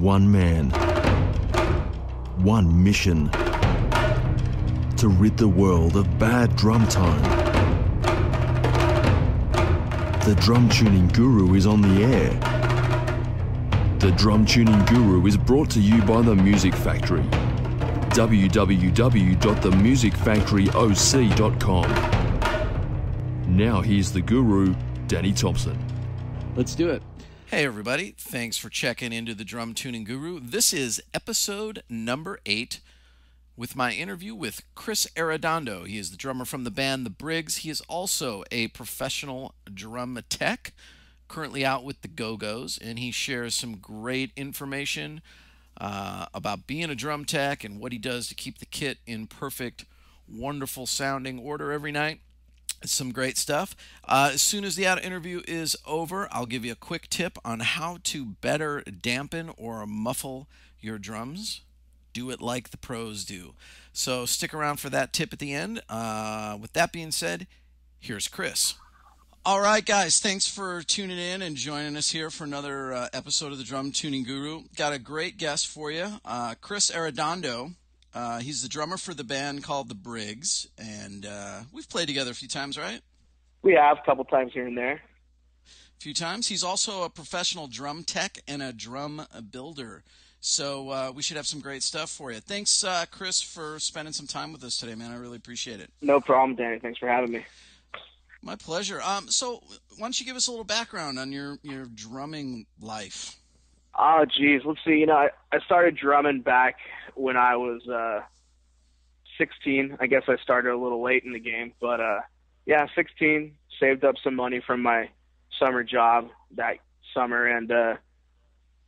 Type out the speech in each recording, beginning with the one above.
one man, one mission: to rid the world of bad drum tone. The Drum Tuning Guru is on the air. The Drum Tuning Guru is brought to you by The Music Factory. www.themusicfactoryoc.com. Now here's the guru, Danny Thompson. Let's do it. Hey everybody, thanks for checking into the Drum Tuning Guru. This is episode number 8 with my interview with Chris Arredondo. He is the drummer from the band The Briggs. He is also a professional drum tech, currently out with the Go-Go's, and he shares some great information about being a drum tech and what he does to keep the kit in perfect, wonderful sounding order every night. Some great stuff. As soon as the interview is over, I'll give you a quick tip on how to better dampen or muffle your drums. Do it like the pros do. So stick around for that tip at the end. With that being said, here's Chris. All right, guys, thanks for tuning in and joining us here for another episode of the Drum Tuning Guru. Got a great guest for you, Chris Arredondo. He's the drummer for the band called The Briggs, and we've played together a few times, right? We have, a couple times here and there. A few times. He's also a professional drum tech and a drum builder, so we should have some great stuff for you. Thanks, Chris, for spending some time with us today, man. I really appreciate it. No problem, Danny. Thanks for having me. My pleasure. So why don't you give us a little background on your drumming life? Oh, geez. Let's see. I started drumming back when I was 16. I guess I started a little late in the game. But, 16, saved up some money from my summer job that summer and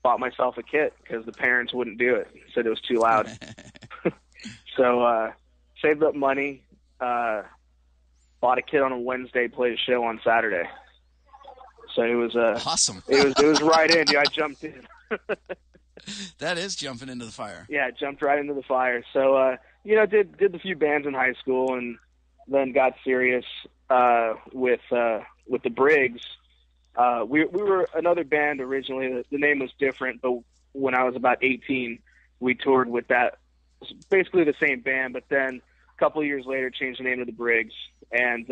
bought myself a kit because the parents wouldn't do it. Said it was too loud. So saved up money, bought a kit on a Wednesday, played a show on Saturday. So it was awesome. It was right in. Yeah, I jumped in. That is jumping into the fire. Yeah, jumped right into the fire. So did a few bands in high school, and then got serious with the Briggs. We were another band originally. The name was different, but when I was about 18, we toured with that. Basically the same band, but then a couple of years later, changed the name to the Briggs, and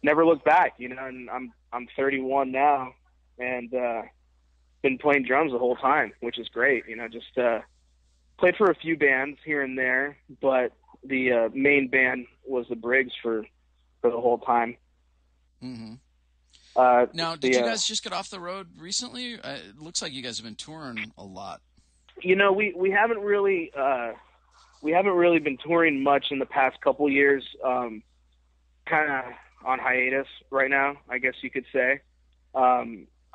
never looked back. And I'm 31 now, and been playing drums the whole time, which is great. Just played for a few bands here and there, but the main band was the Briggs for the whole time. Mm-hmm. Now, did you guys just get off the road recently? It looks like you guys have been touring a lot. We haven't really been touring much in the past couple years. Kind of on hiatus right now, I guess you could say.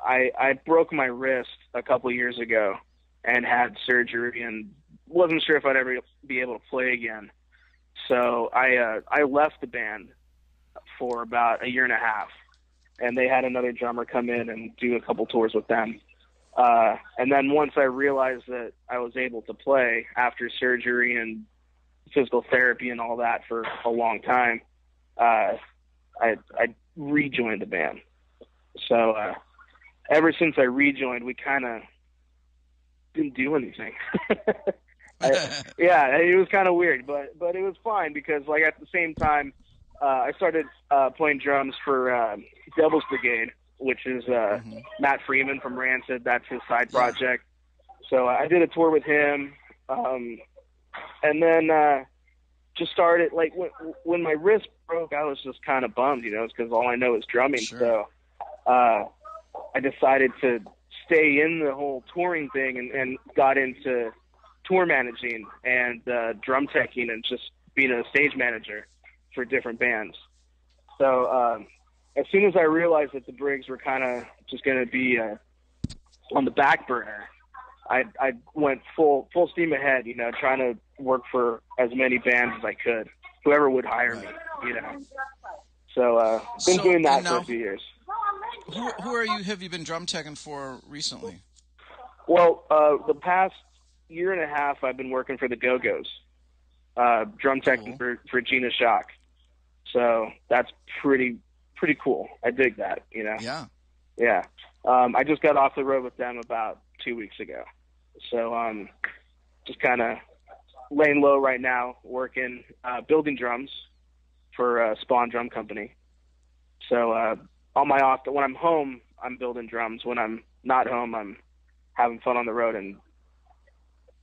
I broke my wrist a couple years ago and had surgery and wasn't sure if I'd ever be able to play again. So I left the band for about a year and a half, and they had another drummer come in and do a couple tours with them. And then once I realized that I was able to play after surgery and physical therapy and all that for a long time, I rejoined the band. So ever since I rejoined, we kind of didn't do anything. It was kind of weird, but it was fine because at the same time, I started playing drums for Devil's Brigade, which is Matt Freeman from Rancid. That's his side project. So I did a tour with him, and then just started when my wrist broke, I was just kind of bummed, because all I know is drumming. Sure. So I decided to stay in the whole touring thing and got into tour managing and drum teching and just being a stage manager for different bands. So as soon as I realized that the Briggs were kind of just going to be on the back burner, I went full steam ahead, trying to work for as many bands as I could, whoever would hire me, So been doing that for a few years. Who have you been drum teching for recently? Well, the past year and a half, I've been working for the Go-Go's, drum teching for Gina. So that's pretty cool. I dig that, Yeah. Yeah. I just got off the road with them about 2 weeks ago. So just kind of laying low right now, working, building drums for Spawn Drum Company. So on my off, when I'm home, I'm building drums. When I'm not home, I'm having fun on the road and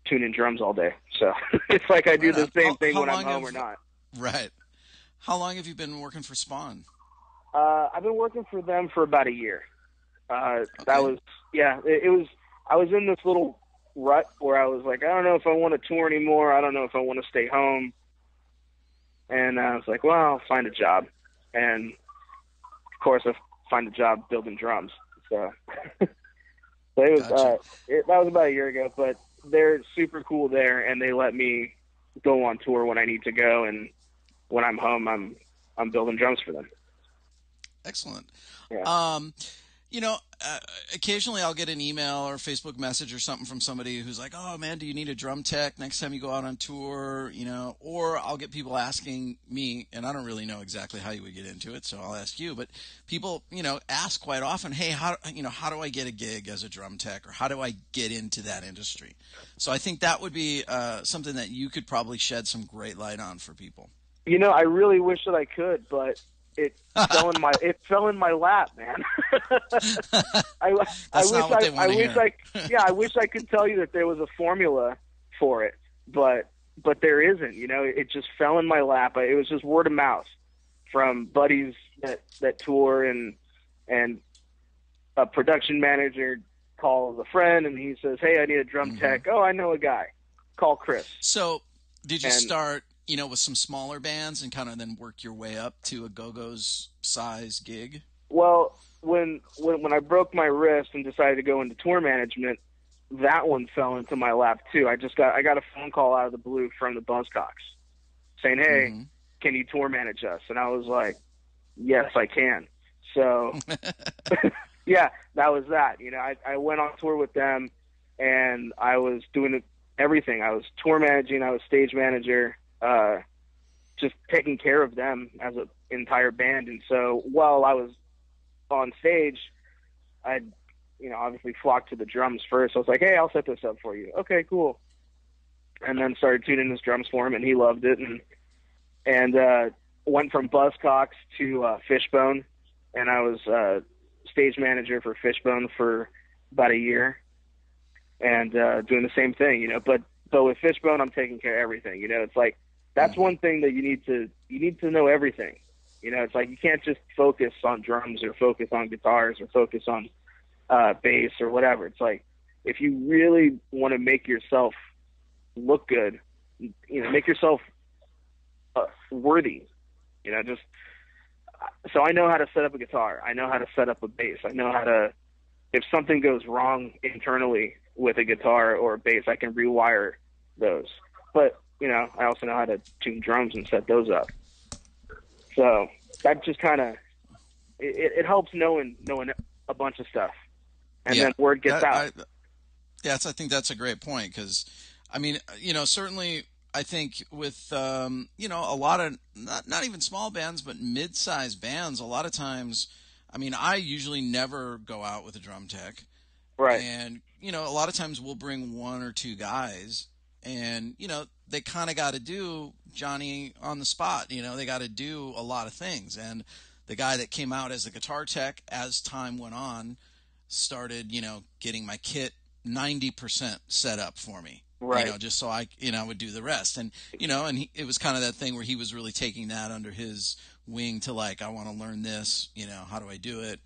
tuning drums all day. So it's like I do the same thing when I'm home or not. Right. How long have you been working for Spawn? I've been working for them for about a year. That was, it was, I was in this little rut where I was like, I don't know if I want to tour anymore. I don't know if I want to stay home. And I was like, well, I'll find a job. And of course I find a job building drums. So, it was, Gotcha. that was about a year ago, but they're super cool there, and they let me go on tour when I need to go. And when I'm home, I'm building drums for them. Excellent. Yeah. Occasionally I'll get an email or Facebook message or something from somebody who's like, oh man, do you need a drum tech next time you go out on tour? Or I'll get people asking me, and I don't really know exactly how you would get into it, so I'll ask you, but people, ask quite often, hey, how do I get a gig as a drum tech, or how do I get into that industry? So I think that would be something that you could probably shed some great light on for people. I really wish that I could, but it fell in my lap, man. I wish I could tell you that there was a formula for it, but there isn't. It just fell in my lap. It was just word of mouth from buddies that tour, and a production manager calls a friend and he says, "Hey, I need a drum tech." Oh, I know a guy. Call Chris. So, did you start with some smaller bands and kind of then work your way up to a Go-Go's size gig? Well, when I broke my wrist and decided to go into tour management, that one fell into my lap too. I got a phone call out of the blue from the Buzzcocks saying, "Hey, can you tour manage us?" And I was like, "Yes, I can." So, yeah, that was that. I went on tour with them, and I was doing everything. I was tour managing. I was stage manager. Just taking care of them as an entire band. And so while I was on stage, I'd, obviously flocked to the drums first. I was like, "Hey, I'll set this up for you." Okay, cool. And then started tuning his drums for him, and he loved it. And went from Buzzcocks to Fishbone, and I was stage manager for Fishbone for about a year, and doing the same thing, But with Fishbone, I'm taking care of everything. It's like, that's one thing that you need to know everything. It's like you can't just focus on drums or focus on guitars or focus on bass or whatever. It's like, if you really want to make yourself look good, make yourself worthy, so I know how to set up a guitar. I know how to set up a bass. I know how to, if something goes wrong internally with a guitar or a bass, I can rewire those. But I also know how to tune drums and set those up. So that just kind of, it helps knowing a bunch of stuff, and then word gets out. I think that's a great point, because, certainly I think with, a lot of, not even small bands, but mid-sized bands, a lot of times, I usually never go out with a drum tech. Right. And, a lot of times we'll bring one or two guys, and, they kind of got to do Johnny on the spot. They got to do a lot of things. And the guy that came out as a guitar tech, as time went on, started, getting my kit 90% set up for me. Right. Just so I, would do the rest. And, it was kind of that thing where he was really taking that under his wing to, like, I want to learn this, how do I do it?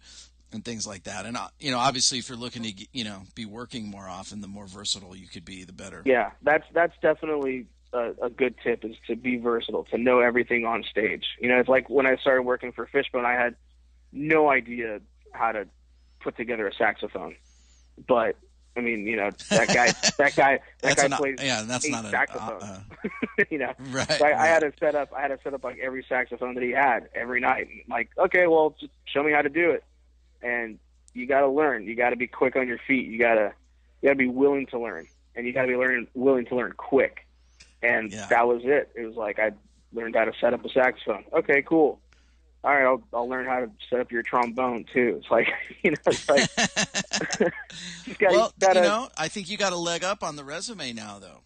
And things like that. And, obviously if you're looking to, be working more often, the more versatile you could be, the better. Yeah, that's definitely a good tip, is to be versatile, to know everything on stage. It's like when I started working for Fishbone, I had no idea how to put together a saxophone. But, that guy plays that's not saxophone. Right. So I had to set up like every saxophone that he had every night. And like, okay, well, just show me how to do it. And you got to learn. You got to be quick on your feet. You got to be willing to learn, and you got to be willing to learn quick. And that was it. It was like, I learned how to set up a saxophone. Okay, cool. all right, I'll learn how to set up your trombone too. It's like, it's like, I think you got a leg up on the resume now, though.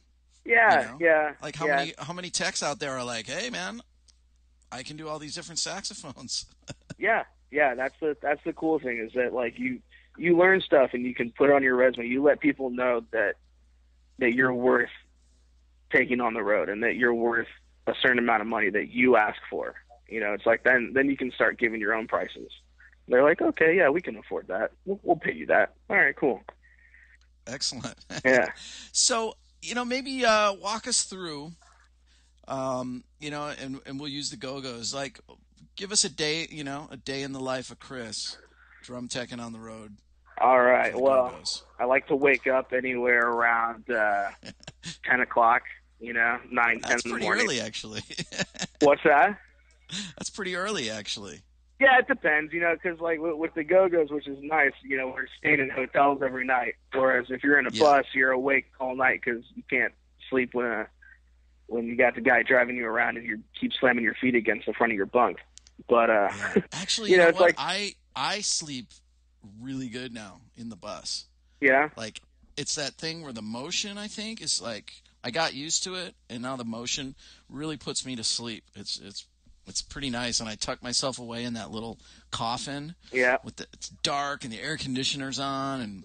yeah, yeah. Like yeah. how many techs out there are like, hey man, I can do all these different saxophones. Yeah. That's the cool thing, is that like you learn stuff and you can put it on your resume. You let people know that you're worth taking on the road, and that you're worth a certain amount of money that you ask for. It's like then you can start giving your own prices. They're like, okay, yeah, we can afford that. We'll pay you that. All right, cool. Excellent. Yeah. So, maybe walk us through, and we'll use the Go-Go's. Like, give us a day, a day in the life of Chris, drum teching on the road. All right. Well, Go-Go's. I like to wake up anywhere around 10 o'clock, 9, 10 in the morning. That's pretty early, actually. What's that? That's pretty early, actually. Yeah, it depends, because like with the Go-Go's, which is nice, we're staying in hotels every night. Whereas if you're in a bus, you're awake all night because you can't sleep when you got the guy driving you around and you keep slamming your feet against the front of your bunk. But actually, you know what? Like I sleep really good now in the bus. Yeah. Like it's that thing where the motion, I think, is like I got used to it, and now the motion really puts me to sleep. It's pretty nice, and I tuck myself away in that little coffin. Yeah. It's dark and the air conditioner's on, and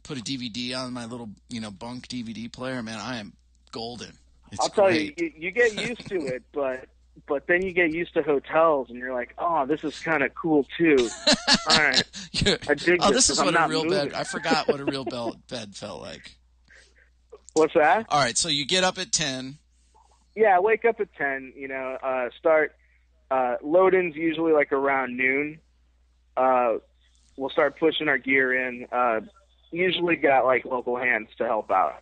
put a DVD on my little bunk DVD player. Man, I am golden. I'll tell you, you get used to it, but then you get used to hotels, and you're like, oh, this is kind of cool too. All right, I dig this. This is what a real bed. I forgot what a real bed felt like. What's that? All right, so you get up at 10. Yeah, I wake up at 10. Start load-ins usually like around noon. We'll start pushing our gear in. Usually got like local hands to help out,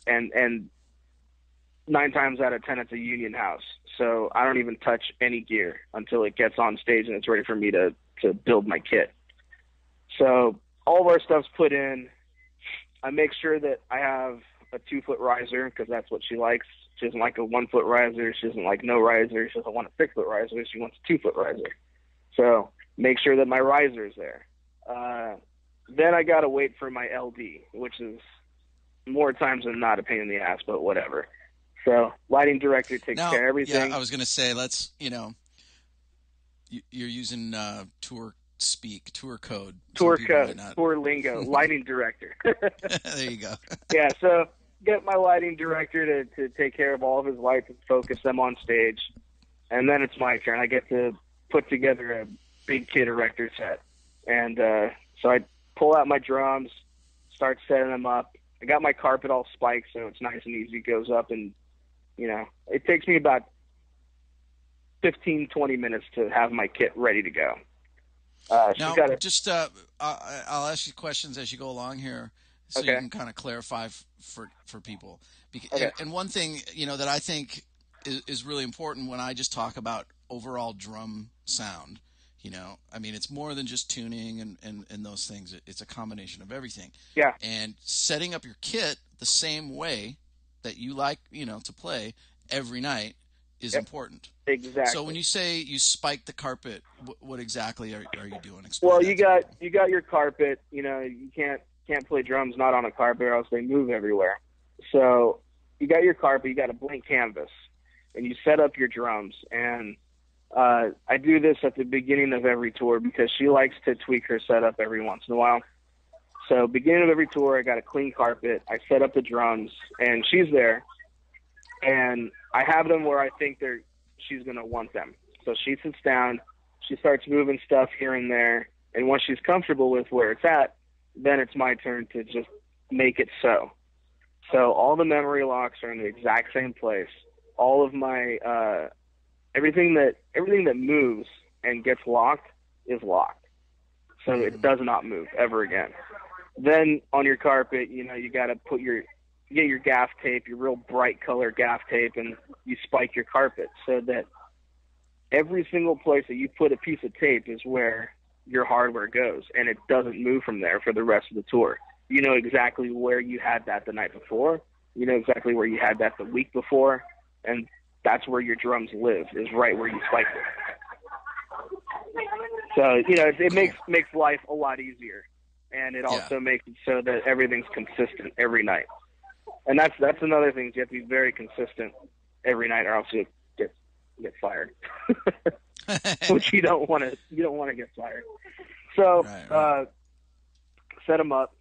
and 9 times out of 10 it's a union house. So I don't even touch any gear until it gets on stage and it's ready for me to build my kit. So all of our stuff's put in. I make sure that I have a 2-foot riser because that's what she likes. She doesn't like a 1-foot riser. She doesn't like no riser. She doesn't want a 6-foot riser. She wants a 2-foot riser. So make sure that my riser is there. Then I got to wait for my LD, which is more times than not a pain in the ass, but whatever. So lighting director takes care of everything. Yeah, I was going to say, let's, you're using tour code. Tour code, tour lingo, lighting director. There you go. Yeah, so get my lighting director to take care of all of his lights and focus them on stage. And then it's my turn. I get to put together a big kit erector set. And so I pull out my drums, start setting them up. I got my carpet all spiked, so it's nice and easy. It goes up, and, it takes me about 15, 20 minutes to have my kit ready to go. Now, I'll ask you questions as you go along here, so you can kind of clarify for people. And one thing, that I think is really important when I just talk about overall drum sound, it's more than just tuning and those things. It's a combination of everything. Yeah. And setting up your kit the same way that you like, to play every night is important. Exactly. So when you say you spike the carpet, what exactly are you doing? Well, you got your carpet. You can't play drums not on a carpet, or else they move everywhere. So you got your carpet. You got a blank canvas, and you set up your drums. And I do this at the beginning of every tour because she likes to tweak her setup every once in a while. So beginning of every tour, I got a clean carpet. I set up the drums, and she's there. And I have them where I think she's going to want them. So she sits down, she starts moving stuff here and there, and once she's comfortable with where it's at, then it's my turn to just make it so. So all the memory locks are in the exact same place. All of my everything that moves and gets locked is locked. So it does not move ever again. Then on your carpet, you got to get your gaff tape, your real bright color gaff tape, and you spike your carpet so that every single place that you put a piece of tape is where your hardware goes, and it doesn't move from there for the rest of the tour. You know exactly where you had that the night before. You know exactly where you had that the week before, and that's where your drums live, is right where you spiked it. So, it makes life a lot easier, and it also makes it so that everything's consistent every night. And that's another thing. You have to be very consistent every night, or else you get fired. Which you don't want to get fired. So right. Set them up,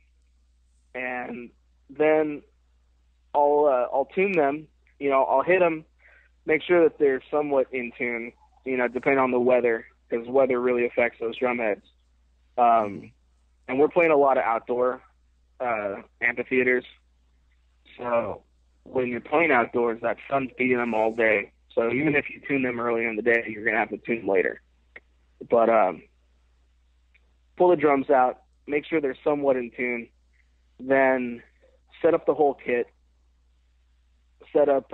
and then I'll tune them. I'll hit them, make sure that they're somewhat in tune. Depending on the weather, because weather really affects those drum heads. And we're playing a lot of outdoor amphitheaters. So when you're playing outdoors, that sun's beating them all day. So even if you tune them early in the day, you're going to have to tune them later. But pull the drums out, make sure they're somewhat in tune, then set up the whole kit, set up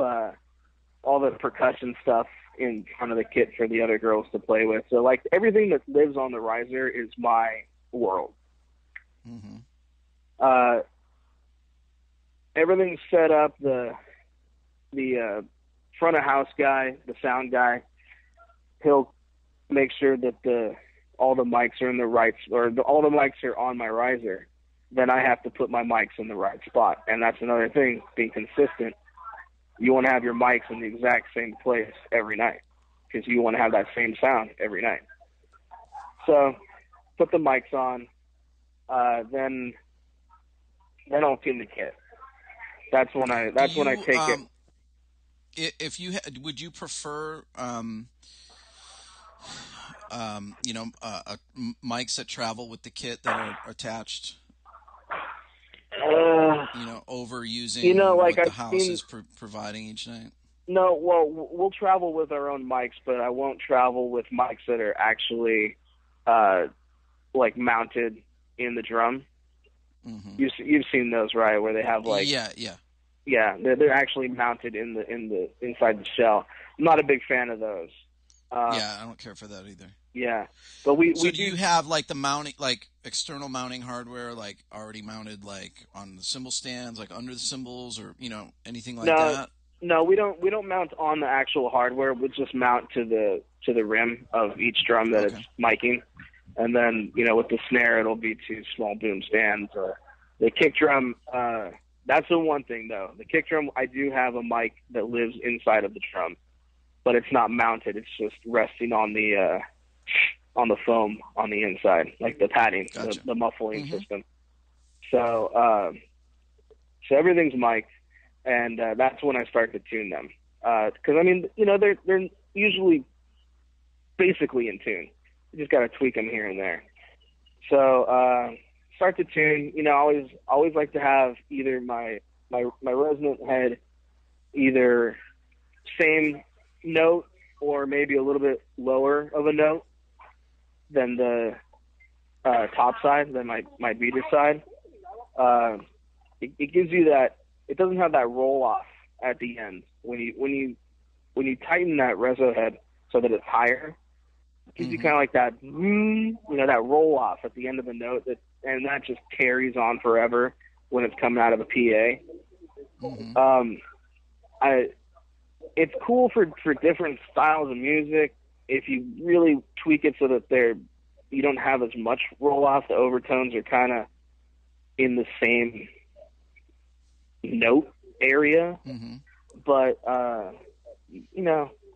all the percussion stuff in front of the kit for the other girls to play with. So, like, everything that lives on the riser is my world. Mm-hmm. Everything's set up. The front of house guy, the sound guy, he'll make sure that all the mics are in the right, all the mics are on my riser. Then I have to put my mics in the right spot, and that's another thing. Being consistent, you want to have your mics in the exact same place every night, because you want to have that same sound every night. So, put the mics on, then I'll tune the kit. That's when I take it. If you would you prefer mics that travel with the kit that are attached? Over using like what the house is providing each night? No, well, we'll travel with our own mics, but I won't travel with mics that are actually mounted in the drum. Mm-hmm. You've seen those, right? Where they have they're actually mounted in the inside the shell. I'm not a big fan of those. I don't care for that either. Yeah, but do you have the mounting, external mounting hardware, already mounted, on the cymbal stands, under the cymbals, or anything like that? No, we don't mount on the actual hardware. We just mount to the rim of each drum that it's miking, and then with the snare it'll be 2 small boom stands. The kick drum, that's the one thing though. The kick drum, I do have a mic that lives inside of the drum, but it's not mounted. It's just resting on the foam on the inside, like the padding, Gotcha. the muffling system. So everything's mic'd, and that's when I start to tune them. Because they're usually basically in tune. You just got to tweak them here and there. So start to tune. Always like to have either my resonant head either same note or maybe a little bit lower of a note than the top side, than my beater side. It gives you that. It doesn't have that roll off at the end when you tighten that reso head so that it's higher. It gives you kind of like that, that roll off at the end of the note, and that just carries on forever when it's coming out of a PA. Mm-hmm. It's cool for different styles of music. If you really tweak it so that you don't have as much roll off, the overtones are kind of in the same note area. Mm-hmm. But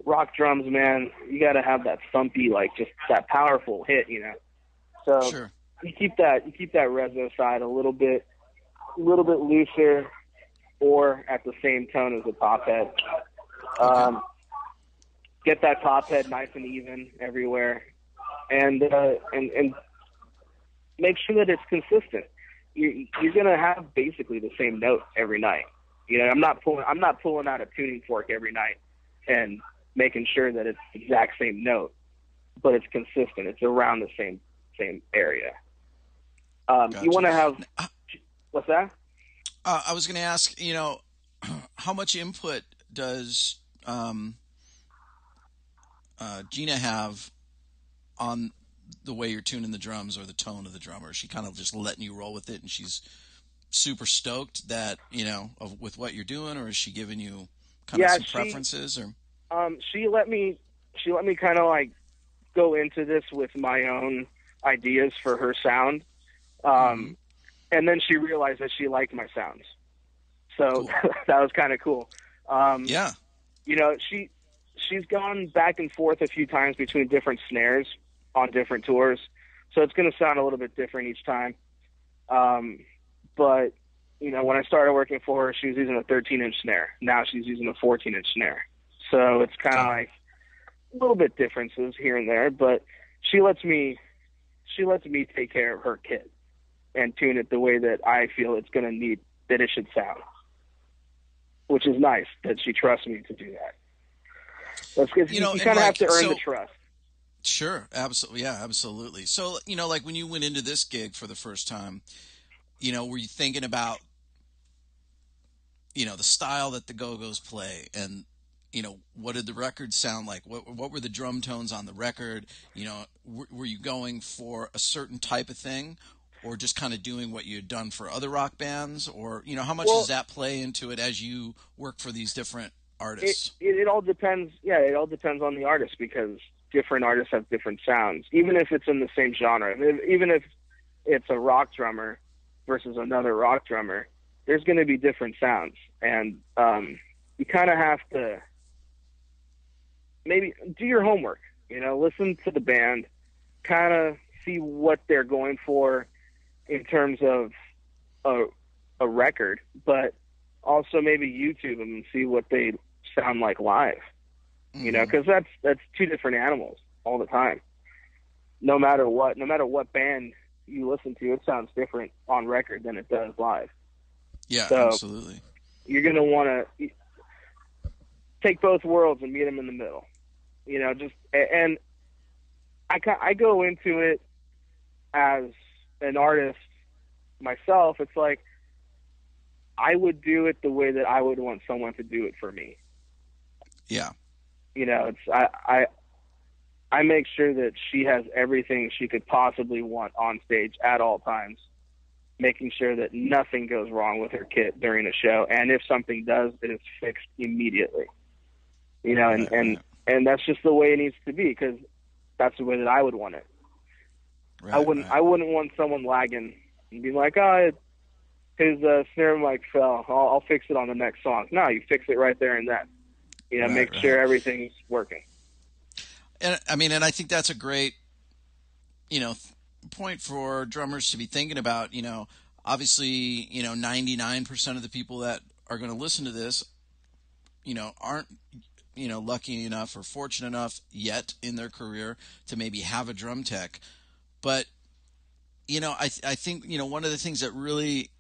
rock drums, man, you got to have that thumpy, just that powerful hit, So sure. you keep that reso side a little bit looser, or at the same tone as the top head. Get that top head nice and even everywhere, and make sure that it's consistent. You're gonna have basically the same note every night. I'm not pulling out a tuning fork every night and making sure that it's the exact same note, but it's consistent. It's around the same area. Gotcha. You want to have what's that? I was going to ask, how much input does Gina have on the way you're tuning the drums or the tone of the drummer? Is she kind of just letting you roll with it, and she's super stoked that with what you're doing, or is she giving you kind of some preferences? Or she let me kind of go into this with my own ideas for her sound. And then she realized that she liked my sounds. So cool. That was kind of cool. Yeah. You know, she's gone back and forth a few times between different snares on different tours. So it's going to sound a little bit different each time. But, you know, when I started working for her, she was using a 13-inch snare. Now she's using a 14-inch snare. So it's kind of like a little bit differences here and there, but she lets me take care of her kit and tune it the way that I feel it's going to need, that it should sound, which is nice that she trusts me to do that. That's because you kind of have to earn the trust. Sure. Absolutely. Yeah, absolutely. So, you know, like when you went into this gig for the first time, you know, were you thinking about, you know, the style that the Go-Go's play, and, you know, what did the record sound like? What were the drum tones on the record? You know, were you going for a certain type of thing, or just kind of doing what you had done for other rock bands? Or, you know, how much does that play into it as you work for these different artists? It all depends. Yeah, it all depends on the artist, because different artists have different sounds, even if it's in the same genre. Even if it's a rock drummer versus another rock drummer, there's going to be different sounds. And you kind of have to maybe do your homework, you know, listen to the band, kind of see what they're going for in terms of a record, but also maybe YouTube them and see what they sound like live, you know, because that's two different animals all the time. No matter what band you listen to, it sounds different on record than it does live. Yeah, so absolutely. You're going to want to take both worlds and meet them in the middle, you know, and I go into it as an artist myself. It's like, I would do it the way that I would want someone to do it for me. Yeah. You know, I make sure that she has everything she could possibly want on stage at all times, making sure that nothing goes wrong with her kit during a show. And if something does, it is fixed immediately. You know, and that's just the way it needs to be, because that's the way that I would want it. Right, I wouldn't want someone lagging and be like, oh, his snare mic fell. I'll fix it on the next song. No, you fix it right there and then. You know, make sure everything's working. And I mean, and I think that's a great, you know, point for drummers to be thinking about. You know, obviously, you know, 99% of the people that are going to listen to this, you know, aren't, you know, lucky enough or fortunate enough yet in their career to maybe have a drum tech. But, you know, I think, you know, one of the things that really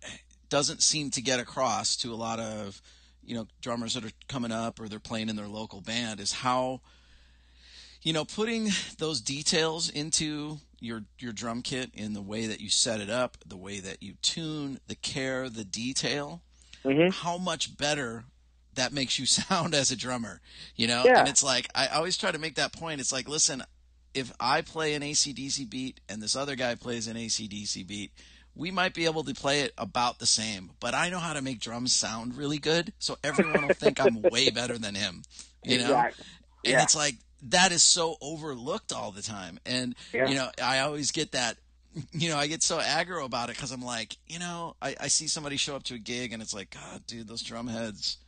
doesn't seem to get across to a lot of, you know, drummers that are coming up or they're playing in their local band is how, you know, putting those details into your drum kit in the way that you set it up, the way that you tune, the care, the detail, how much better that makes you sound as a drummer, you know? Yeah. And it's like, I always try to make that point. It's like, listen, if I play an AC/DC beat and this other guy plays an AC/DC beat, we might be able to play it about the same, but I know how to make drums sound really good, so everyone will think I'm way better than him, you know? Exactly. And it's like, that is so overlooked all the time. And, you know, I always get that, you know, I get so aggro about it because I'm like, you know, I see somebody show up to a gig and it's like, God, dude, those drum heads.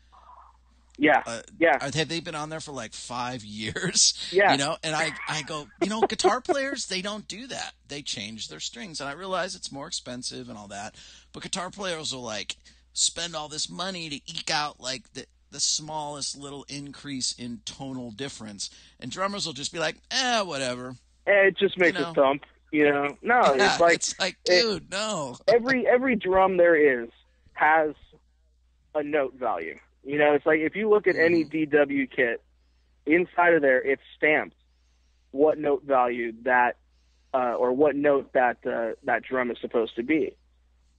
Have they been on there for like 5 years? Yeah. You know, and I go, you know, guitar players, they don't do that. They change their strings. And I realize it's more expensive and all that. But guitar players will like spend all this money to eke out like the smallest little increase in tonal difference. And drummers will just be like, whatever. It just makes a thump, you know? No, it's like, dude, no. every drum there is has a note value. You know, it's like if you look at any DW kit, inside of there, it's stamped what note value that, or what note that drum is supposed to be.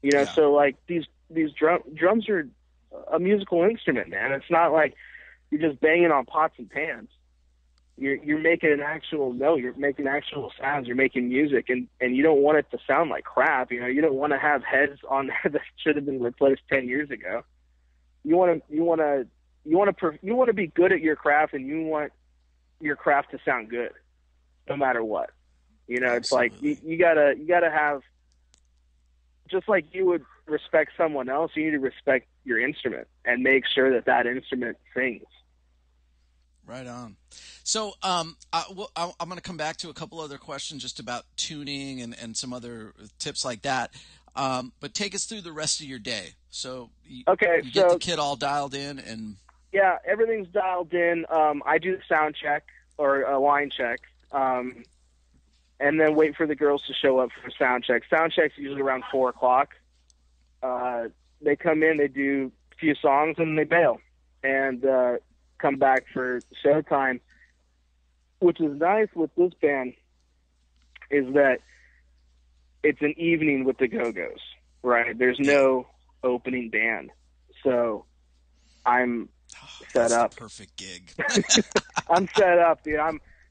You know, so like these drums are a musical instrument, man. It's not like you're just banging on pots and pans. You're making an actual note. You're making actual sounds. You're making music, and you don't want it to sound like crap. You know, you don't want to have heads on there that should have been replaced 10 years ago. You want to be good at your craft, and you want your craft to sound good. no matter what. You know, it's Absolutely. like you gotta have, just like you would respect someone else, you need to respect your instrument and make sure that that instrument sings. Right on. So I'm going to come back to a couple other questions just about tuning and some other tips like that. But take us through the rest of your day. So you get the kit all dialed in and... Yeah, everything's dialed in. I do the sound check or a line check, and then wait for the girls to show up for sound check. Sound check's usually around 4 o'clock. They come in, they do a few songs, and they bail. And come back for showtime. Which is nice with this band is that it's an evening with the Go-Go's, right? There's no opening band. So I'm set up. The perfect gig. I'm set up, dude.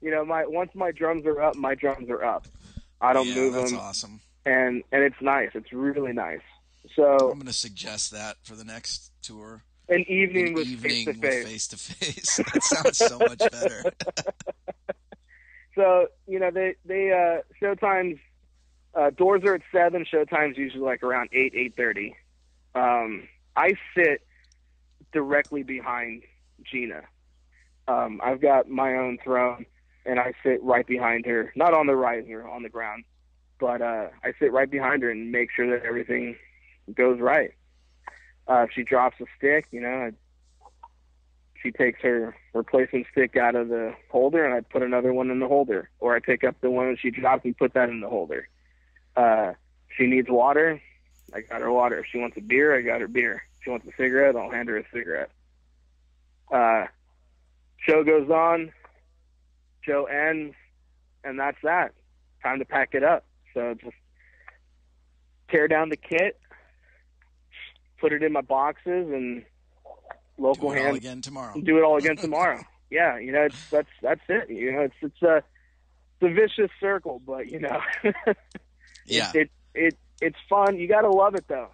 Once my drums are up, my drums are up. I don't move them. That's awesome. And it's nice. It's really nice. So I'm going to suggest that for the next tour. An evening with face-to-face. That sounds so much better. So, they showtimes, doors are at 7, showtime's usually like around 8:30. I sit directly behind Gina. I've got my own throne, and I sit right behind her, not on the riser, on the ground, but I sit right behind her and make sure that everything goes right. If she drops a stick, she takes her replacement stick out of the holder, and I put another one in the holder. Or I pick up the one that she dropped and put that in the holder. She needs water, I got her water. If she wants a beer, I got her beer. If she wants a cigarette, I'll hand her a cigarette. Show goes on, show ends, and that's that. Time to pack it up. So just tear down the kit, put it in my boxes, and local do it all again tomorrow. Do it all again tomorrow. Yeah, that's it. It's a vicious circle, but yeah, it's fun. You gotta love it though.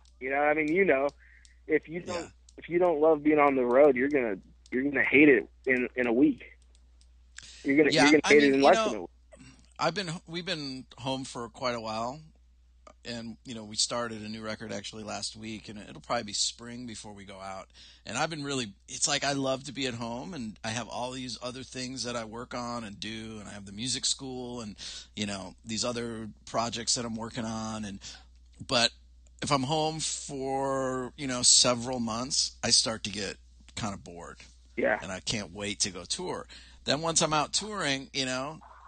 If you don't love being on the road, you're gonna hate it in a week. You're gonna hate it in less than a week. We've been home for quite a while. And, we started a new record actually last week, and it'll probably be spring before we go out. And I've been it's like I love to be at home, and I have all these other things that I work on and do, and I have the music school and, these other projects that I'm working on. But if I'm home for, several months, I start to get kind of bored. Yeah. And I can't wait to go tour. Then once I'm out touring,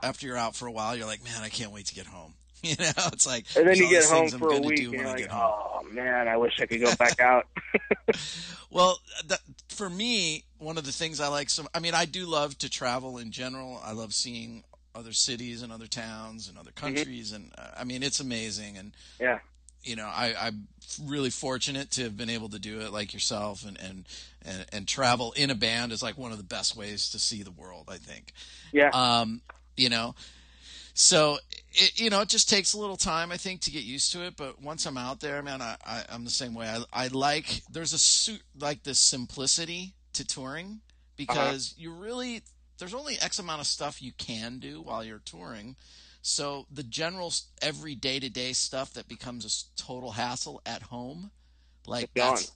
after you're out for a while, you're like, man, I can't wait to get home. It's like, and then you get home for a week, and you're like, oh man, I wish I could go back out. Well, for me, one of the things I like, I do love to travel in general. I love seeing other cities and other towns and other countries, and it's amazing. And yeah, I'm really fortunate to have been able to do it like yourself, and travel in a band is like one of the best ways to see the world, I think. Yeah. So it just takes a little time, I think, to get used to it. But once I'm out there, man, I'm the same way. I like, there's this simplicity to touring because there's only X amount of stuff you can do while you're touring. So the general every day-to-day stuff that becomes a total hassle at home, like that's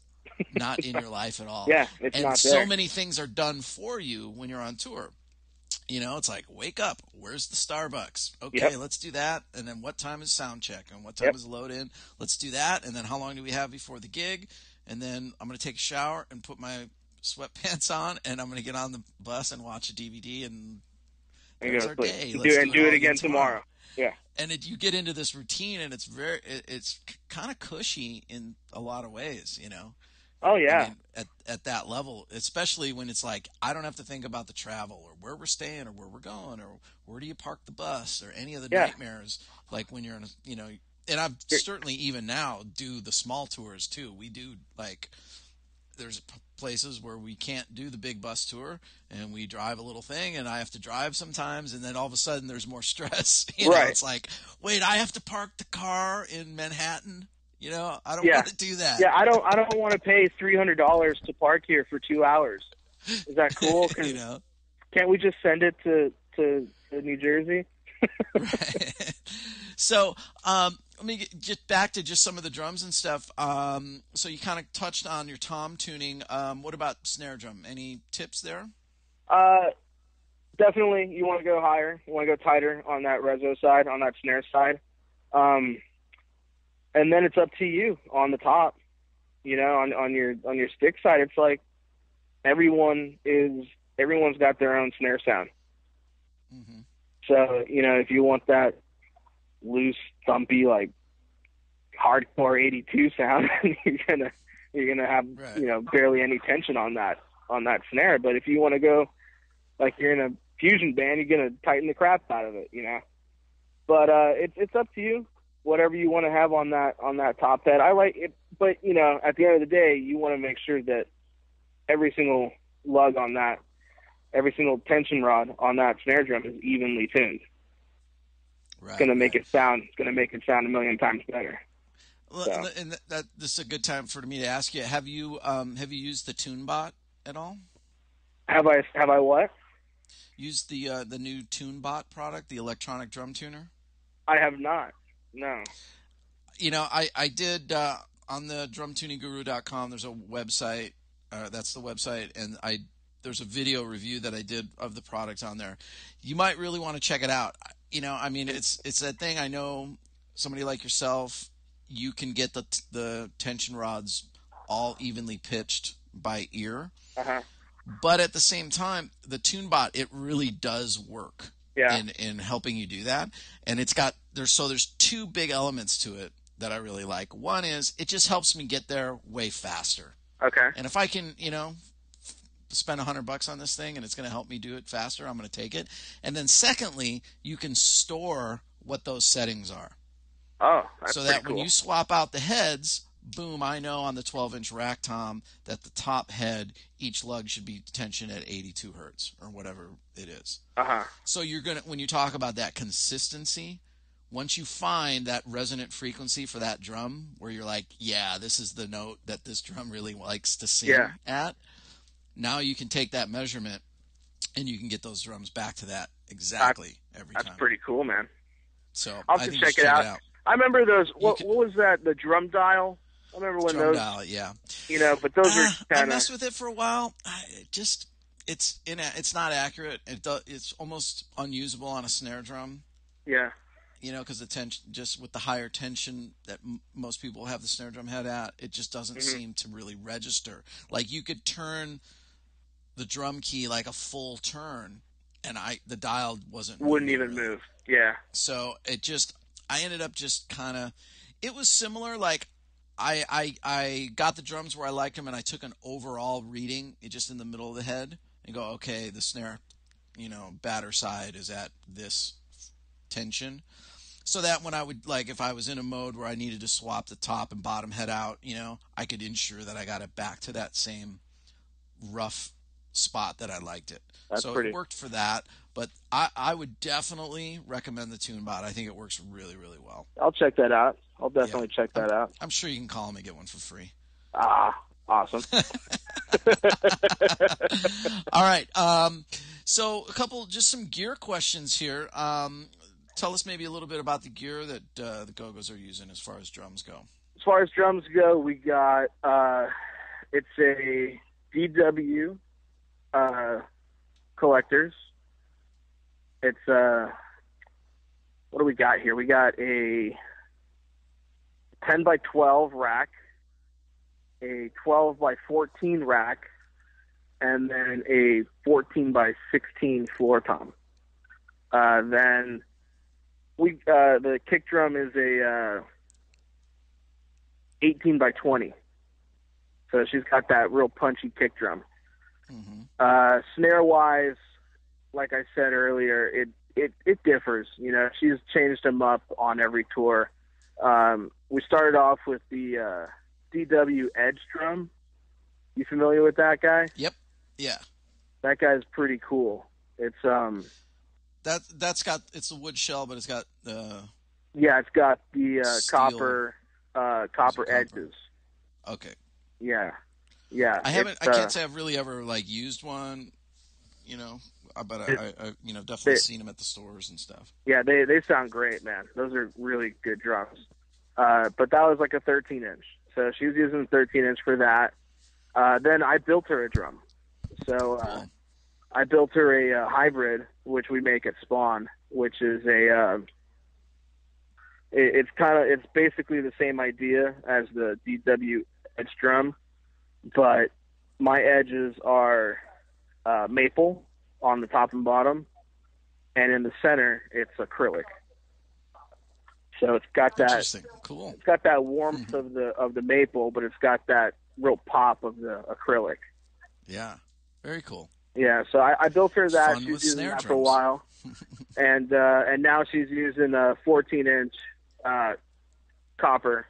not in your life at all. Yeah, it's and not so there. many things are done for you when you're on tour. It's like, wake up. Where's the Starbucks? Okay, let's do that. And then what time is sound check? And what time is load in? Let's do that. And then how long do we have before the gig? And then I'm going to take a shower and put my sweatpants on, and I'm going to get on the bus and watch a DVD, and there's our day. Do it again tomorrow. Yeah. And you get into this routine, and it's kind of cushy in a lot of ways, Oh yeah. At that level, especially when it's like I don't have to think about the travel or where we're staying or where we're going or where do you park the bus or any of the nightmares. Like when you're in and I've certainly even now do the small tours too. We do there's places where we can't do the big bus tour and we drive a little thing and I have to drive sometimes, and then all of a sudden there's more stress. It's like, wait, I have to park the car in Manhattan. I don't want to do that. Yeah, I don't want to pay $300 to park here for 2 hours. Is that cool? Can't we just send it to New Jersey? Right. So, let me get back to just some of the drums and stuff. So you kind of touched on your tom tuning. What about snare drum? Any tips there? Definitely, you want to go higher. You want to go tighter on that reso side, on that snare side. And then it's up to you on the top. You know, on your stick side, it's like everyone's got their own snare sound. Mm-hmm. So, you know, if you want that loose, thumpy, like hardcore 82 sound, you're gonna have Right. you know, barely any tension on that snare. But if you want to go like you're in a fusion band, you're gonna tighten the crap out of it, you know. But it's up to you, whatever you want to have on that top head. I like it, but you know, at the end of the day, you want to make sure that every single lug on that, every single tension rod on that snare drum is evenly tuned. Right. It's gonna make it sound. It's gonna make it sound a million times better. Well, So. and this is a good time for me to ask you: Have you used the TuneBot at all? Have I what? Used the new TuneBot product, the electronic drum tuner? I have not. No. You know, I did on the drumtuningguru.com. There's a website. That's the website, and there's a video review that I did of the product on there. You might really want to check it out. You know, I mean, it's that thing. I know somebody like yourself, you can get the tension rods all evenly pitched by ear. Uh-huh. But at the same time, the TuneBot, it really does work in helping you do that. And there's two big elements to it that I really like. One is it just helps me get there way faster. Okay. And if I can, you know, spend $100 on this thing and it's going to help me do it faster, I'm going to take it. And then secondly, you can store what those settings are. Oh, that's so pretty that cool. when you swap out the heads, boom, I know on the 12-inch rack tom that the top head, each lug should be tension at 82 hertz or whatever it is. Uh-huh. So when you talk about that consistency, once you find that resonant frequency for that drum where you're like, yeah, this is the note that this drum really likes to sing at, now you can take that measurement and you can get those drums back to that exactly every time. That's pretty cool, man. So I'll have to check it out. I remember those. What was that? The drum dial. I remember when drum those. Dial, yeah. You know, but those were I kind messed with it for a while. It's not accurate. It's almost unusable on a snare drum. Yeah. You know, because the tension, just with the higher tension that most people have the snare drum head at, it just doesn't seem to really register. Like you could turn the drum key like a full turn, and the dial wouldn't even move. Yeah. So I ended up just kind of, it was similar. Like I got the drums where I liked them, and I took an overall reading just in the middle of the head and go, okay, the snare, you know, batter side is at this tension. So that when I would, like, if I was in a mode where I needed to swap the top and bottom head out, you know, I could ensure that I got it back to that same rough spot that I liked it. It worked for that. But I would definitely recommend the TuneBot. I think it works really, really well. I'll check that out. I'll definitely check that out. I'm sure you can call them and get one for free. Ah, awesome. All right. So just some gear questions here. Tell us maybe a little bit about the gear that the Go-Go's are using as far as drums go. As far as drums go, we got it's a DW collectors. It's what do we got here? We got a 10 by 12 rack, a 12 by 14 rack, and then a 14 by 16 floor tom. Then the kick drum is a 18 by 20. So she's got that real punchy kick drum. Mm-hmm. Snare wise, like I said earlier, it differs. You know, she's changed them up on every tour. We started off with the DW Edge drum. You familiar with that guy? Yep. Yeah. That guy's pretty cool. It's that's got, it's a wood shell, but it's got it's got the copper edges. Okay. Yeah. I can't say I've really ever like used one. But I definitely They, seen them at the stores and stuff. yeah, they sound great, man. Those are really good drums. But that was like a 13-inch. So she was using 13-inch for that. Then I built her a drum. So Cool. I built her a hybrid, which we make at Spawn, which is it's basically the same idea as the DW edge drum, but my edges are maple on the top and bottom, and in the center it's acrylic. So it's got that Interesting. Cool. It's got that warmth of the maple, but it's got that real pop of the acrylic. Yeah. Very cool. Yeah, so I built her that. Fun She was with using snare that for a drums. while, and now she's using a 14-inch copper.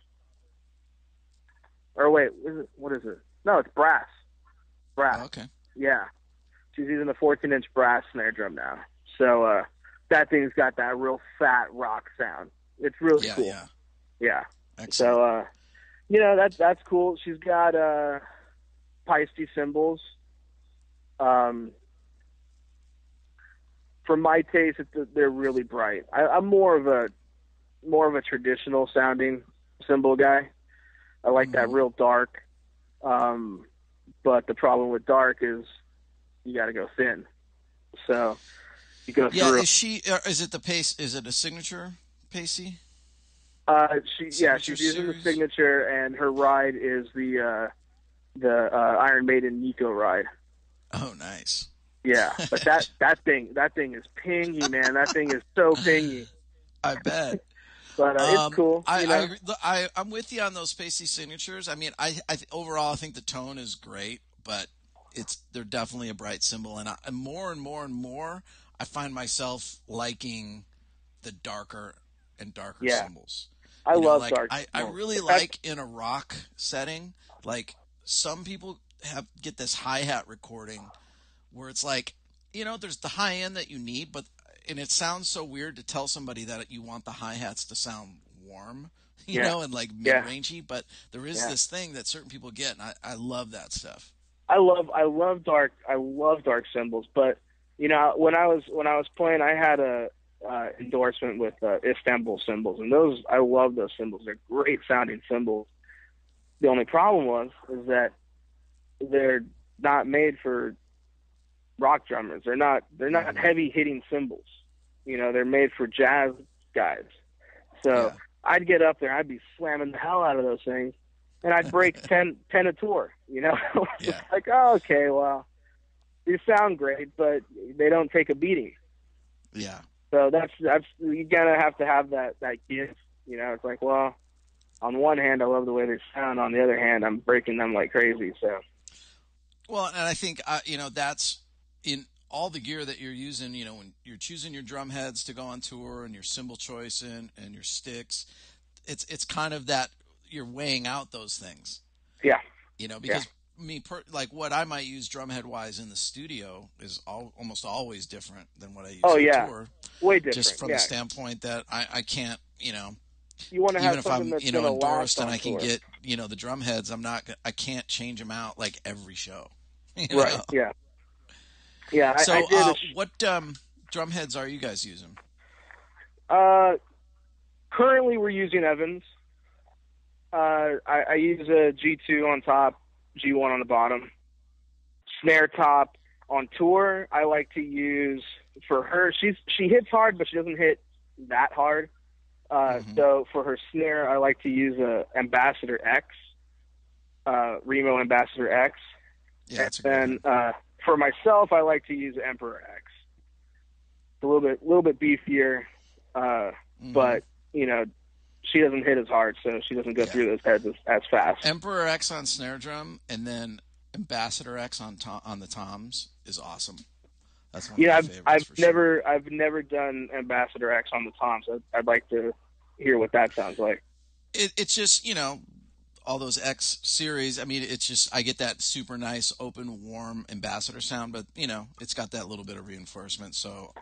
Or wait, what is it? No, it's brass. Brass. Oh, okay. Yeah, she's using a 14-inch brass snare drum now. So that thing's got that real fat rock sound. It's really cool. Yeah. Excellent. So that's cool. She's got Peisty cymbals. For my taste, they're really bright. I'm more of a traditional sounding cymbal guy. I like that real dark. But the problem with dark is you got to go thin. So you go through. Yeah, is it the pace? Is it a signature Pacey? She's using the signature, and her ride is the Iron Maiden Nico ride. Oh, nice. Yeah, but that thing is pingy, man. That thing is so pingy. I bet. But it's cool. I'm with you on those Pacey signatures. I mean, I overall I think the tone is great, but they're definitely a bright cymbal, and more and more and more I find myself liking the darker and darker cymbals. I love dark. I really like in a rock setting, like some people get this hi-hat recording where it's like, there's the high end that you need, and it sounds so weird to tell somebody that you want the hi-hats to sound warm, and like mid-rangey, but there is this thing that certain people get, and I love that stuff. I love dark cymbals, but when I was playing, I had a endorsement with Istanbul cymbals, and I love those cymbals. They're great sounding cymbals. The only problem is that they're not made for rock drummers. They're not heavy hitting cymbals. They're made for jazz guys. So I'd get up there, I'd be slamming the hell out of those things, and I'd break 10 a tour. It's like, oh, okay, well, these sound great, but they don't take a beating. Yeah. So that's you gotta have to have that gift. It's like, well, on one hand, I love the way they sound. On the other hand, I'm breaking them like crazy. So. Well, and I think that's in all the gear that you're using. When you're choosing your drum heads to go on tour, and your cymbal choice and your sticks, it's kind of that you're weighing out those things. Yeah. Because like what I might use drumhead wise in the studio is almost always different than what I use on tour. Way different. Just from the standpoint that I can't, you want to have even if I'm, that's endorsed and I tour. can get, the drum heads, I can't change them out like every show. Right. Yeah. Yeah. So, what drum heads are you guys using? Currently we're using Evans. I use a G2 on top, G1 on the bottom. Snare top on tour, I like to use for her. She hits hard, but she doesn't hit that hard. So for her snare, I like to use a Ambassador X, Remo Ambassador X. Yeah, that's and then for myself, I like to use Emperor X. It's a little bit beefier, but she doesn't hit as hard, so she doesn't go through those heads as fast. Emperor X on snare drum, and then Ambassador X on the toms is awesome. That's one of my favorites. I've never done Ambassador X on the toms. I'd like to hear what that sounds like. It's just all those X series. I mean, it's just I get that super nice, open, warm Ambassador sound, but it's got that little bit of reinforcement, so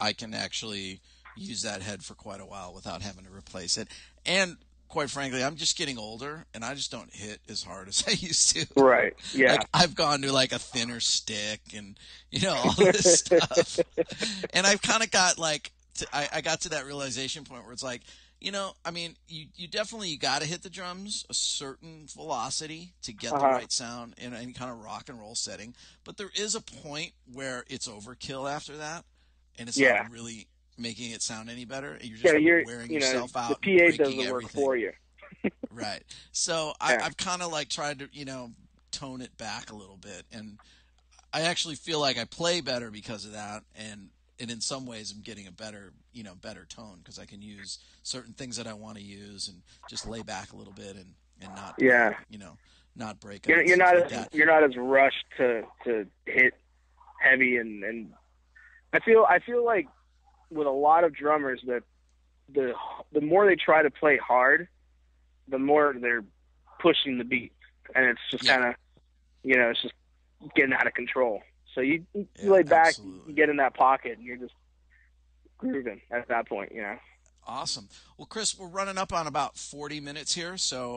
I can actually use that head for quite a while without having to replace it. And quite frankly, I'm just getting older, and I just don't hit as hard as I used to. Right. Yeah. Like, I've gone to like a thinner stick, and all this stuff. And I've kind of got like, I got to that realization point where it's like, I mean, you definitely got to hit the drums a certain velocity to get the right sound in any kind of rock and roll setting. But there is a point where it's overkill after that, and it's not really making it sound any better. You're just wearing yourself out. The PA and doesn't everything. work for you. Right. So I've kind of like tried to, tone it back a little bit, and I actually feel like I play better because of that, and in some ways I'm getting a better tone because I can use certain things that I want to use and just lay back a little bit and not not break. You're not as rushed to hit heavy, and I feel like with a lot of drummers that the more they try to play hard, the more they're pushing the beat, and it's just kind of it's just getting out of control. So you lay back, you get in that pocket, and you're just grooving at that point, Awesome. Well, Chris, we're running up on about 40 minutes here, so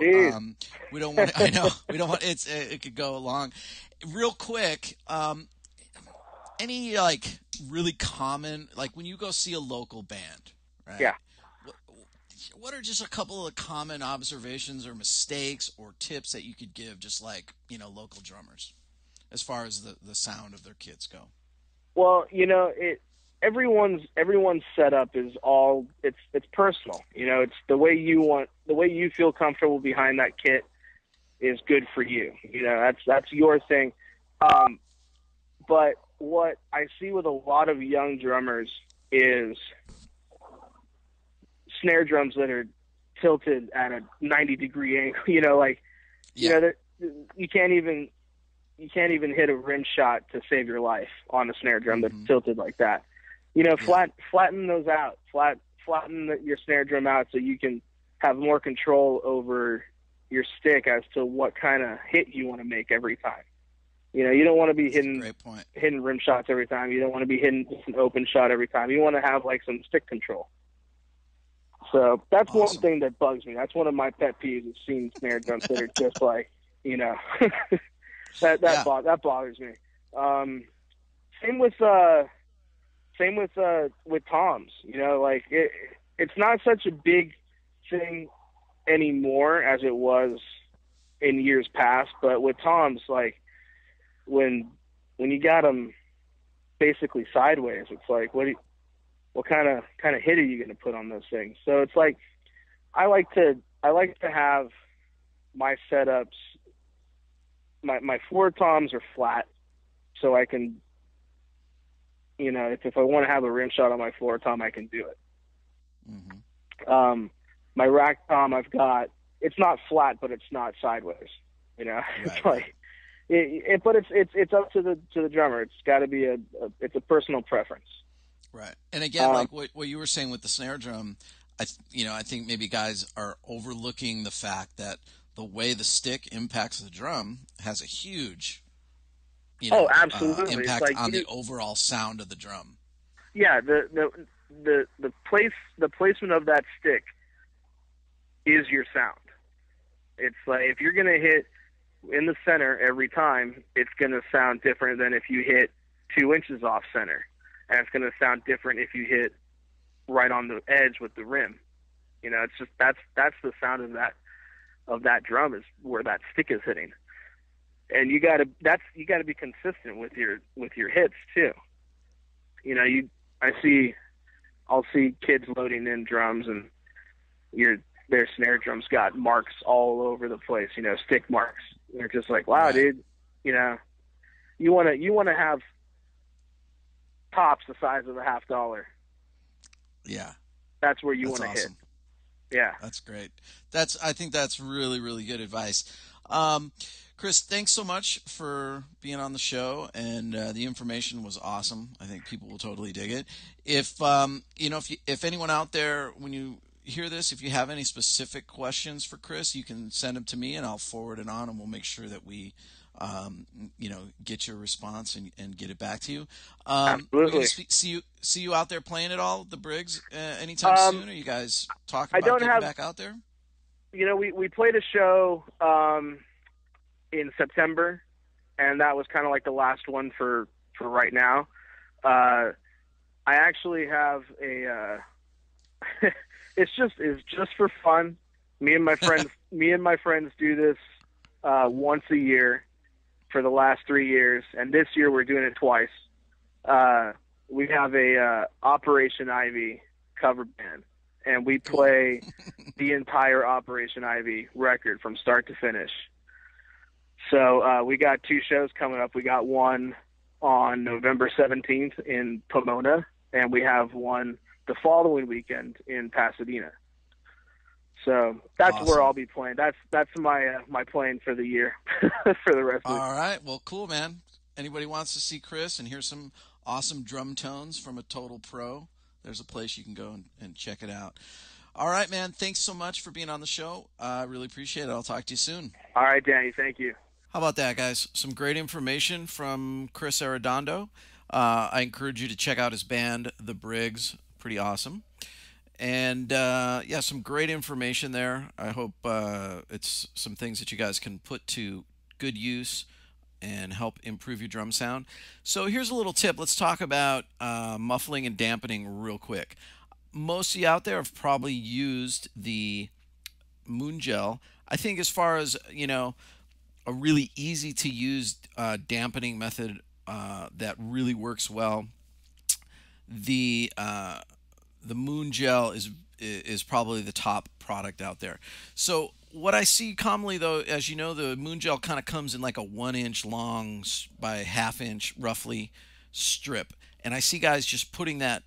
we don't want. I know we don't want. It could go long. Real quick, any like really common, like when you go see a local band, right? Yeah. What are just a couple of common observations or mistakes or tips that you could give, just like local drummers, as far as the sound of their kits go? Well, everyone's setup is all it's personal. It's the way you feel comfortable behind that kit is good for you. That's your thing. But what I see with a lot of young drummers is snare drums that are tilted at a 90-degree angle. You can't even hit a rim shot to save your life on a snare drum that's tilted like that. Flatten those out. Flatten your snare drum out so you can have more control over your stick as to what kind of hit you want to make every time. You don't want to be hitting rim shots every time. You don't want to be hitting just an open shot every time. You want to have like some stick control. So that's one thing that bugs me. That's one of my pet peeves, is seeing snare drums that are just like, that bothers me. Same with toms. It's not such a big thing anymore as it was in years past. But with toms, like when you got them basically sideways, it's like what kind of hit are you going to put on those things? So it's like I like to have my setups. My floor toms are flat, so I can, if I want to have a rim shot on my floor tom, I can do it. Mm-hmm. My rack tom, it's not flat, but it's not sideways. It's like, but it's up to the drummer. It's got to be it's a personal preference. Right. And again, like what you were saying with the snare drum, I think maybe guys are overlooking the fact that the way the stick impacts the drum has a huge, absolutely. impact on the overall sound of the drum. Yeah, the placement of that stick is your sound. It's like if you're gonna hit in the center every time, it's gonna sound different than if you hit 2 inches off center, and it's gonna sound different if you hit right on the edge with the rim. It's just that's the sound of that drum, is where that stick is hitting. And you got to be consistent with your hits too. I'll see kids loading in drums, and their snare drums got marks all over the place, stick marks. They're just like, wow, dude, you want to have tops the size of $50. Yeah. That's where you want to hit. Yeah. That's great. I think that's really, really good advice. Chris, thanks so much for being on the show, and the information was awesome. I think people will totally dig it. If anyone out there, when you hear this, if you have any specific questions for Chris, you can send them to me, and I'll forward it on, and we'll make sure that we get your response and get it back to you. Absolutely. See you out there playing at all, the Briggs, anytime soon? Are you guys talking about getting back out there? we played a show in September, and that was kind of like the last one for right now. I actually have a it's just for fun. Me and my friends do this once a year for the last 3 years, and this year we're doing it twice. We have a Operation Ivy cover band, and we play the entire Operation Ivy record from start to finish. So we got 2 shows coming up. We got one on November 17th in Pomona, and we have one the following weekend in Pasadena. So that's awesome. Where I'll be playing. That's my playing for the year for the rest of it. All right. Well, cool, man. Anybody wants to see Chris and hear some awesome drum tones from a total pro, there's a place you can go and check it out. All right, man. Thanks so much for being on the show. I really appreciate it. I'll talk to you soon. All right, Danny. Thank you. How about that, guys? Some great information from Chris Arredondo. I encourage you to check out his band, The Briggs. Pretty awesome. And, yeah, some great information there. I hope it's some things that you guys can put to good use and help improve your drum sound. So here's a little tip. Let's talk about muffling and dampening real quick. Most of you out there have probably used the Moon Gel. I think as far as, a really easy to use dampening method that really works well, the Moon Gel is probably the top product out there. So what I see commonly, though, as you know, the Moon Gel kind of comes in like a 1-inch long by 1/2 inch roughly strip, and I see guys just putting that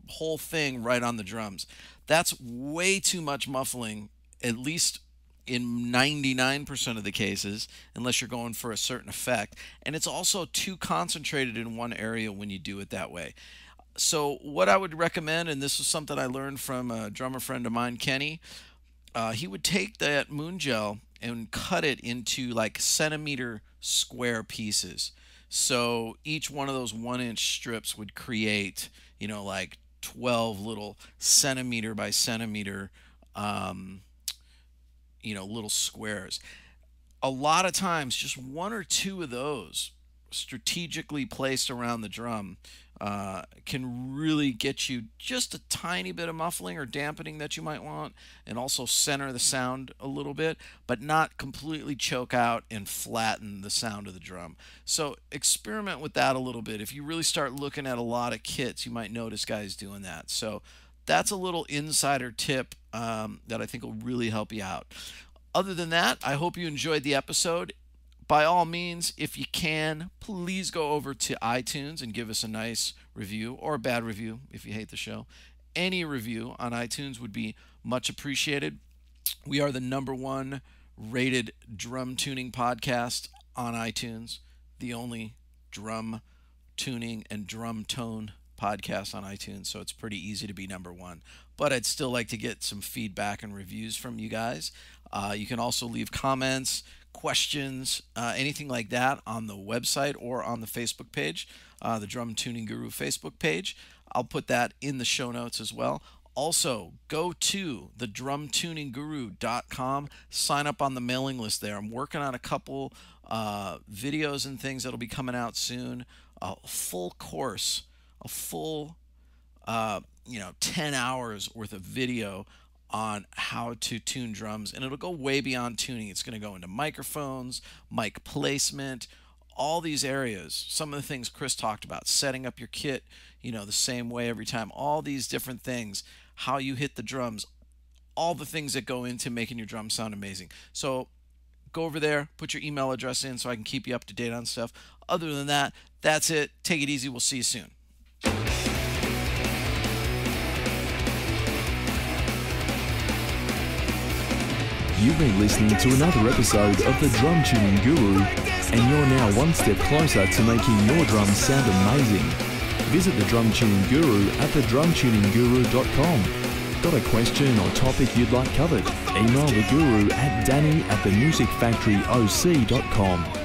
whole thing right on the drums. That's way too much muffling, at least in 99% of the cases, unless you're going for a certain effect. And it's also too concentrated in one area when you do it that way. So what I would recommend, and this is something I learned from a drummer friend of mine, Kenny, he would take that Moon Gel and cut it into like centimeter square pieces. So each one of those 1-inch strips would create, like 12 little centimeter by centimeter little squares. A lot of times, just 1 or 2 of those strategically placed around the drum can really get you just a tiny bit of muffling or dampening that you might want, and also center the sound a little bit, but not completely choke out and flatten the sound of the drum. So experiment with that a little bit. If you really start looking at a lot of kits, you might notice guys doing that. So that's a little insider tip that I think will really help you out. Other than that, I hope you enjoyed the episode. By all means, if you can, please go over to iTunes and give us a nice review, or a bad review if you hate the show. Any review on iTunes would be much appreciated. We are the #1 rated drum tuning podcast on iTunes, the only drum tuning and drum tone podcast on iTunes, so it's pretty easy to be #1. But I'd still like to get some feedback and reviews from you guys. You can also leave comments, questions, anything like that on the website or on the Facebook page, the Drum Tuning Guru Facebook page. I'll put that in the show notes as well. Also, go to thedrumtuningguru.com, sign up on the mailing list there. I'm working on a couple videos and things that'll be coming out soon. A full course, a full 10 hours worth of video on how to tune drums, and it'll go way beyond tuning. It's going to go into microphones, mic placement, all these areas. Some of the things Chris talked about, setting up your kit, the same way every time, all these different things, how you hit the drums, all the things that go into making your drums sound amazing. So go over there, put your email address in so I can keep you up to date on stuff. Other than that, that's it. Take it easy. We'll see you soon. You've been listening to another episode of the Drum Tuning Guru, and you're now one step closer to making your drums sound amazing. Visit the Drum Tuning Guru at thedrumtuningguru.com. Got a question or topic you'd like covered? Email the guru at danny@themusicfactoryoc.com.